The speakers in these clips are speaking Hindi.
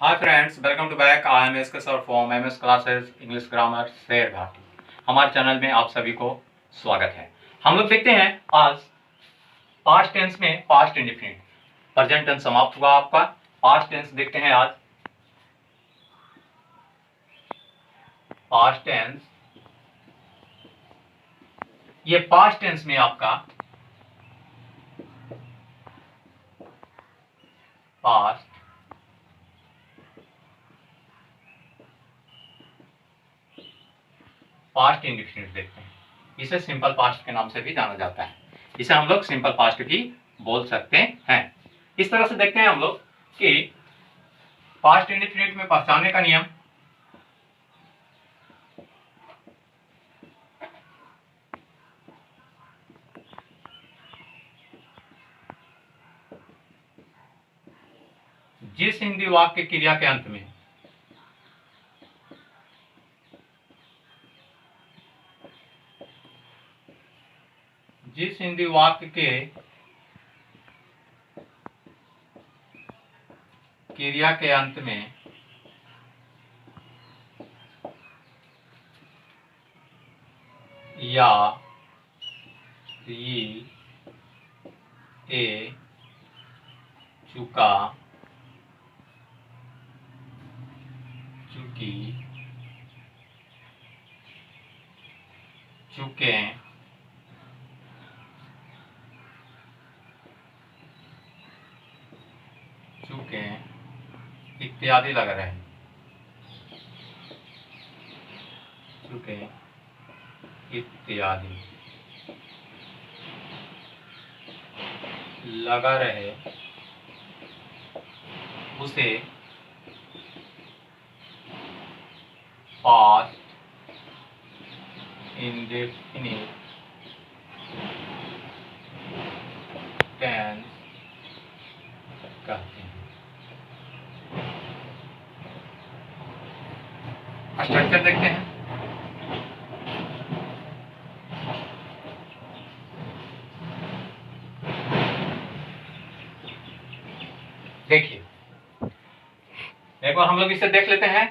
Hi friends, welcome to back. I am S K sir from MS classes English grammar Sher Ghati. हमारे चैनल में आप सभी को स्वागत है। हम लोग देखते हैं आज पास्ट टेंस में पास्ट इंडेफिनिट। प्रेजेंट टेंस समाप्त हुआ आपका, पास्ट टेंस देखते हैं आज। पास्ट टेंस, ये पास्ट टेंस में आपका पास्ट पास्ट इंडेफिनिट देखते हैं। इसे सिंपल पास्ट के नाम से भी जाना जाता है। इसे हम लोग सिंपल पास्ट भी बोल सकते हैं। इस तरह से देखते हैं हम लोग कि पास्ट इंडेफिनिट में पहचानने का नियम। जिस हिंदी वाक्य क्रिया के अंत में जिस हिंदी वाक्य के क्रिया के अंत में या ई ए चुका चुकी चुके चुके इत्यादि लग रहे हैं। चुके इत्यादि लगा रहे, उसे पास्ट इंडेफिनिट टेंस कहते हैं। स्ट्रक्चर देखते हैं। देखिए, एक बार हम लोग इसे देख लेते हैं।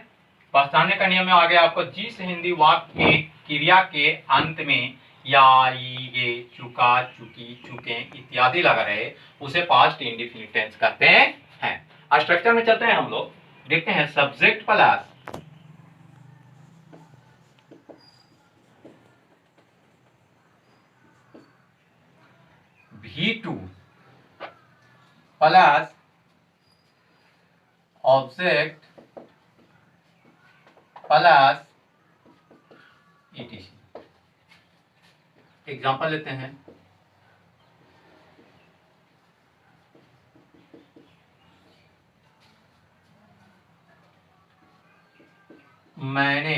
पहचानने का नियम में आ गया आपको, जिस हिंदी वाक्य के क्रिया के अंत में या ये चुका चुकी चुके इत्यादि लगा रहे, उसे पास्ट इंडेफिनिट टेंस कहते हैं। स्ट्रक्चर में चलते हैं हम लोग, देखते हैं। Subject plus V2 plus object plus ETC। Example लेते हैं। मैंने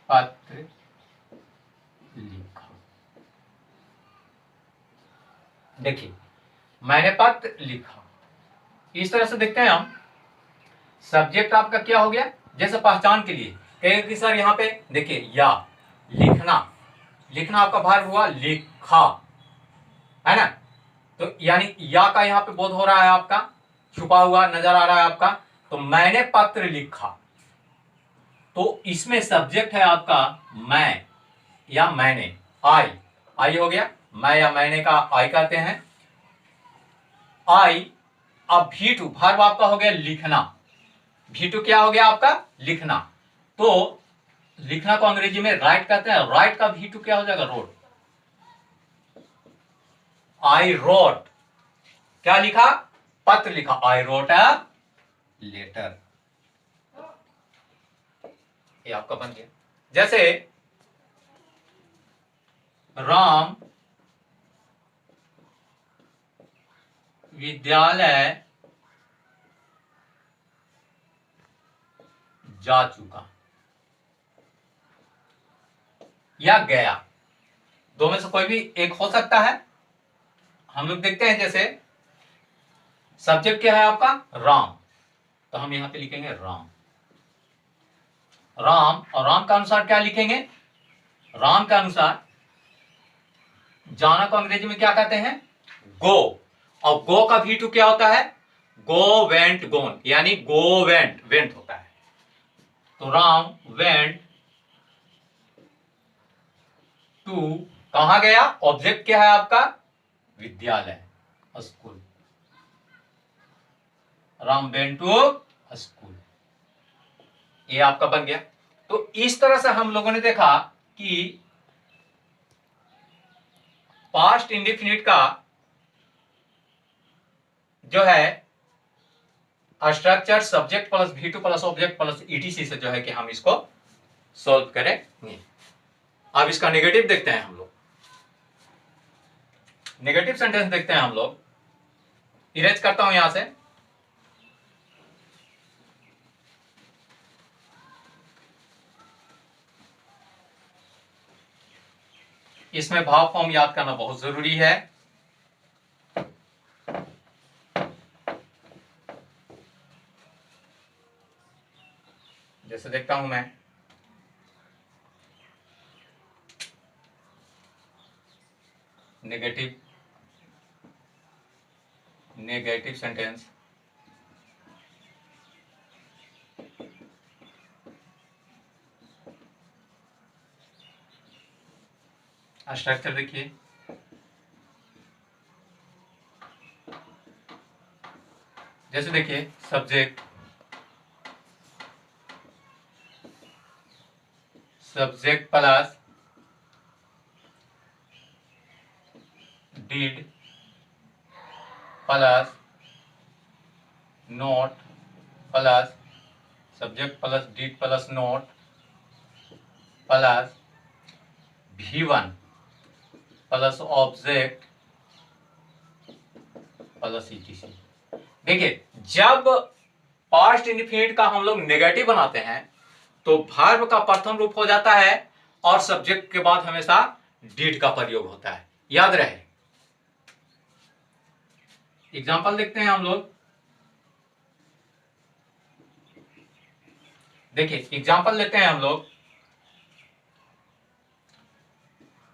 पत्र लिखा। देखिए, मैंने पत्र लिखा, इस तरह से देखते हैं हम। सब्जेक्ट आपका क्या हो गया, जैसे पहचान के लिए कहेंगे कि सर यहाँ पे देखिए, या लिखना, लिखना आपका भार्ब हुआ लिखा, है ना। तो यानी या का यहाँ पे बोध हो रहा है आपका, छुपा हुआ नजर आ रहा है आपका। तो मैंने पत्र लिखा, तो इसमें सब्जेक्ट है आपका मैं या मैंने, आई। आई हो गया, मैं या मैंने का आई कहते हैं, आई। अब V2 भार्ब आपका हो गया लिखना। V2 क्या हो गया आपका, लिखना। तो लिखना को अंग्रेजी में राइट कहते हैं। राइट का V2 क्या हो जाएगा, रोट। आई रोट, क्या लिखा, पत्र लिखा। आई रोट अ लेटर, ये आपका बन गया। जैसे राम विद्यालय जा चुका या गया, दो में से कोई भी एक हो सकता है। हम लोग देखते हैं, जैसे सब्जेक्ट क्या है आपका, राम, तो हम यहां पे लिखेंगे राम। राम, और राम का अनुसार क्या लिखेंगे, राम का अनुसार जाना को अंग्रेजी में क्या कहते हैं, गो। और गो का V2 क्या होता है, गो वेंट गोन, यानी गो वेंट, वेंट होता है। तो राम वेंट टू, कहां गया, ऑब्जेक्ट क्या है आपका, विद्यालय, school. Ram went to school, ये आपका बन गया। तो इस तरह से हम लोगों ने देखा कि पास्ट इंडेफिनिट का जो है structure subject plus V2 plus object plus ETC से जो है कि हम इसको सॉल्व करेंगे। अब इसका नेगेटिव देखते हैं हम लोग, नेगेटिव सेंटेंस देखते हैं हम लोग। इरेज करता हूं यहां से। इसमें भाव फॉर्म याद करना बहुत जरूरी है। जैसे देखता हूं मैं, नेगेटिव, नेगेटिव सेंटेंस, स्ट्रक्चर देखिए। जैसे देखिए subject, subject plus did plus not plus subject plus did plus not plus V1 plus object plus ETC। देखिए जब पास्ट इंडेफिनिट का हम लोग नेगेटिव बनाते हैं तो वर्ब का प्रथम रूप हो जाता है और सब्जेक्ट के बाद हमेशा डिड का प्रयोग होता है, याद रहे। एग्जांपल देखते हैं हम लोग। देखिए एग्जांपल लेते हैं हम लोग।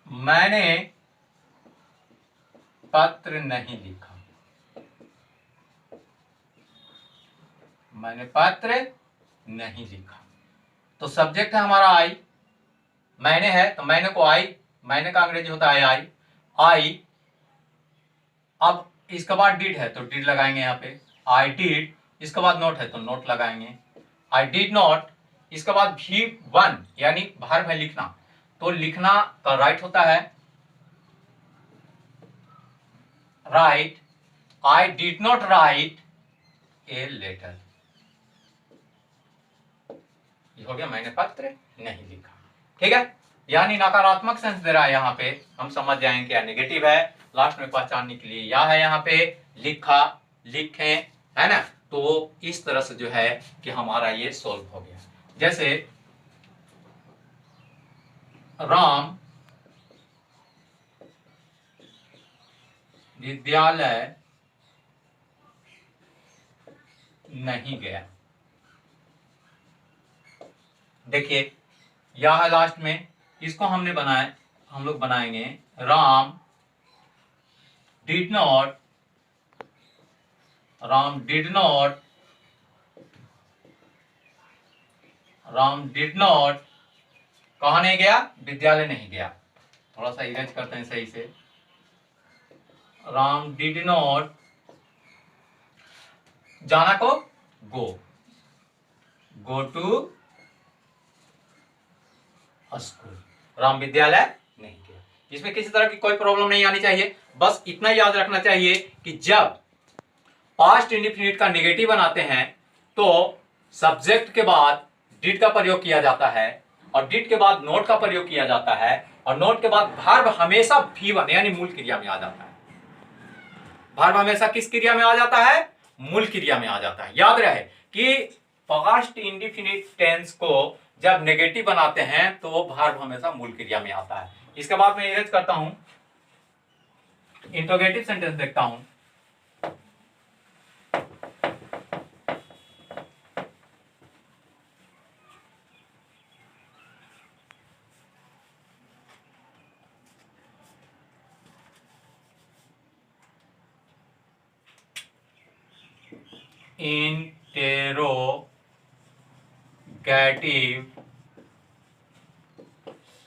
मैंने पत्र नहीं लिखा, मैंने पत्र नहीं लिखा। तो सब्जेक्ट है हमारा आई, मैंने है तो मैंने को आई, मैंने का अंग्रेजी होता है आई, आई। अब इसके बाद डिड है तो डिड लगाएंगे यहाँ पे, आई डिड। इसके बाद नोट है तो नोट लगाएंगे, आई डिड नॉट। इसके बाद V1 यानी वर्ब है लिखना, तो लिखना का राइट होता है write, I did not write a letter. ये हो गया मैंने पत्र नहीं लिखा, ठीक है। यानी नकारात्मक सेंस दे रहा है यहाँ पे, हम समझ जाएंगे क्या नेगेटिव है। लास्ट में पहचानने के लिए या है यहाँ पे लिखा, लिखे, है ना। तो इस तरह से जो है कि हमारा ये सॉल्व हो गया। जैसे राम विद्यालय नहीं गया। देखिए या है लास्ट में, इसको हमने बनाया, हम लोग बनाएंगे Ram did not, Ram did not, Ram did not कहा नहीं गया, विद्यालय नहीं गया। थोड़ा सा इरेज करते हैं सही से। राम डिड नॉट, जाना को गो, गो टू स्कूल। राम विद्यालय नहीं गया। इसमें किसी तरह की कोई प्रॉब्लम नहीं आनी चाहिए। बस इतना याद रखना चाहिए कि जब पास्ट इंडेफिनिट का नेगेटिव बनाते हैं तो सब्जेक्ट के बाद डिड का प्रयोग किया जाता है और डिड के बाद नोट का प्रयोग किया जाता है और नोट के बाद वर्ब हमेशा V1 यानी मूल क्रिया में आ जाता है। वर्ब हमेशा किस क्रिया में आ जाता है, मूल क्रिया में आ जाता है। याद रहे कि पास्ट इंडेफिनिट टेंस को जब नेगेटिव बनाते हैं तो वर्ब हमेशा मूल क्रिया में आता है। इसके बाद मैं इरेज करता हूं, इंट्रोगेटिव सेंटेंस देखता हूं। Interrogative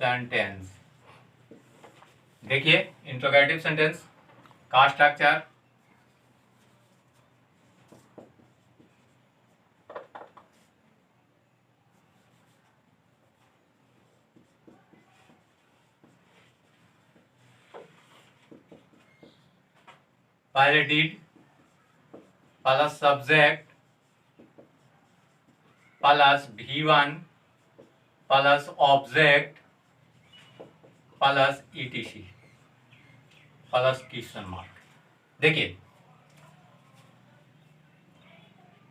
sentence. देखिए इंट्रोगेटिव सेंटेंस का स्ट्रक्चर, पहले did plus subject plus V1 plus object plus ETC plus question mark. देखिए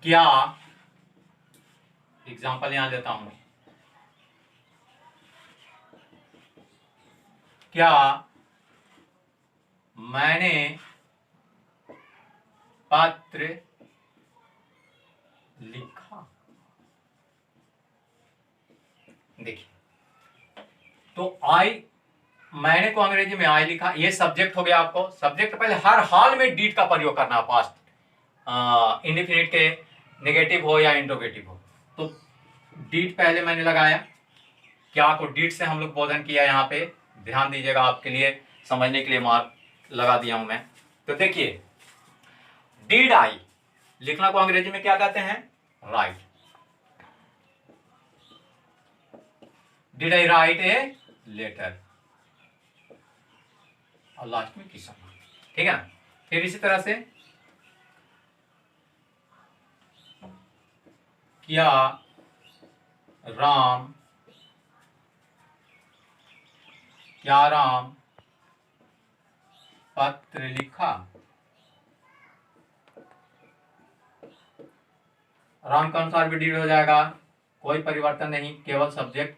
क्या, एग्जांपल यहां लेता हूं, क्या मैंने पत्र लिखा। देखिए तो आई, मैंने को अंग्रेजी में आई लिखा, ये सब्जेक्ट हो गया। आपको सब्जेक्ट पहले हर हाल में डीड का प्रयोग करना, पास्ट इंडिफिनिट के नेगेटिव हो या इंट्रोगेटिव हो। तो डीड पहले मैंने लगाया, क्या को डीड से हम लोग बोधन किया। यहाँ पे ध्यान दीजिएगा, आपके लिए समझने के लिए मार्क लगा दिया हूं मैं। तो देखिए डीड आई लिखना को अंग्रेजी में क्या कहते हैं, write. Did I write a letter, और लास्ट में क्वेश्चन मार्क, ठीक है ना। फिर इसी तरह से क्या राम पत्र लिखा। राम के अनुसार भी डीड हो जाएगा, कोई परिवर्तन नहीं, केवल subject.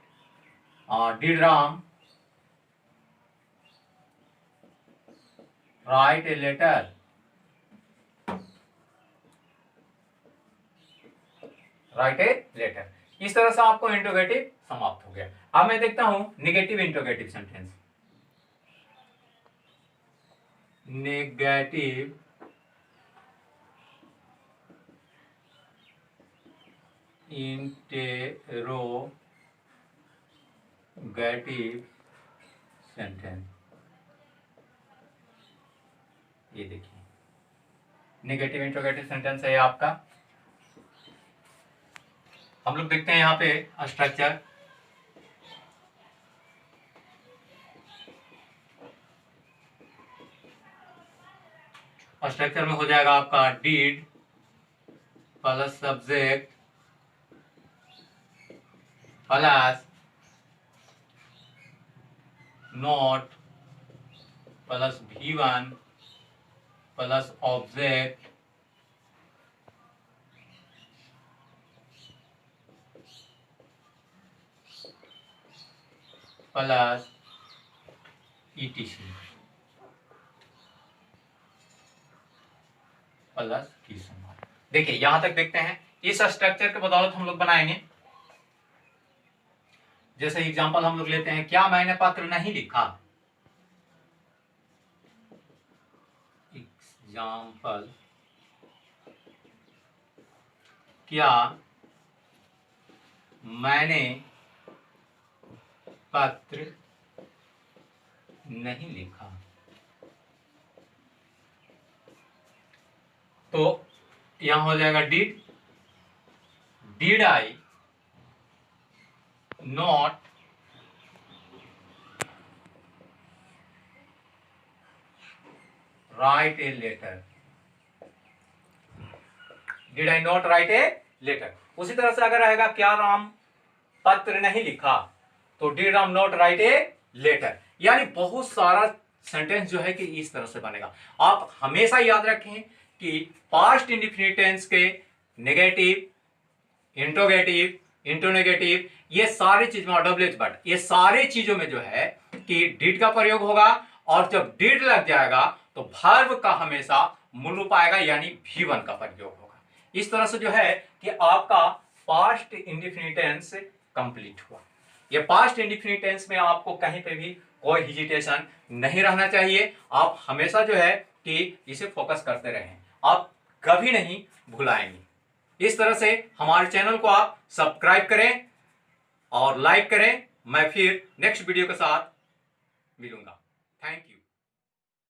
Did Ram write a letter, write a letter. इस तरह से आपको इंट्रोगेटिव समाप्त हो गया। अब मैं देखता हूं negative interrogative sentence. Negative interrogative sentence, ये देखिए नेगेटिव इंट्रोगेटिव सेंटेंस है आपका। हम लोग देखते हैं यहाँ पे स्ट्रक्चर। स्ट्रक्चर में हो जाएगा आपका did plus subject plus not plus V1 plus object plus ETC plus question mark. देखिए यहां तक देखते हैं, इस स्ट्रक्चर के बदौलत हम लोग बनाएंगे। जैसे एग्जांपल हम लोग लेते हैं, क्या मैंने पत्र नहीं लिखा। एग्जांपल, क्या मैंने पत्र नहीं लिखा। तो यहां हो जाएगा did I not write a letter. Did I not write a letter. उसी तरह से अगर आएगा क्या राम पत्र नहीं लिखा, तो did Ram not write a letter. यानी बहुत सारा सेंटेंस जो है कि इस तरह से बनेगा। आप हमेशा याद रखें कि पास्ट इंडिफिनिट टेंस के नेगेटिव, इंट्रोगेटिव, इंट्रोनेगेटिव, ये सारी चीजों, डब्ल्यूएच बट, ये सारी चीजों में जो है कि डिड का प्रयोग होगा, और जब डिड लग जाएगा तो वर्ब का हमेशा मूल रूप आएगा, यानी V1 का प्रयोग होगा। इस तरह से जो है कि आपका पास्ट इंडिफिनिट टेंस कंप्लीट हुआ। ये पास्ट इंडिफिनिट टेंस में आपको कहीं पे भी कोई हेजिटेशन नहीं रहना चाहिए। आप हमेशा जो है कि इसे फोकस करते रहें, आप कभी नहीं भुलाएंगे। इस तरह से हमारे चैनल को आप सब्सक्राइब करें और लाइक करें। मैं फिर नेक्स्ट वीडियो के साथ मिलूंगा। Thank you.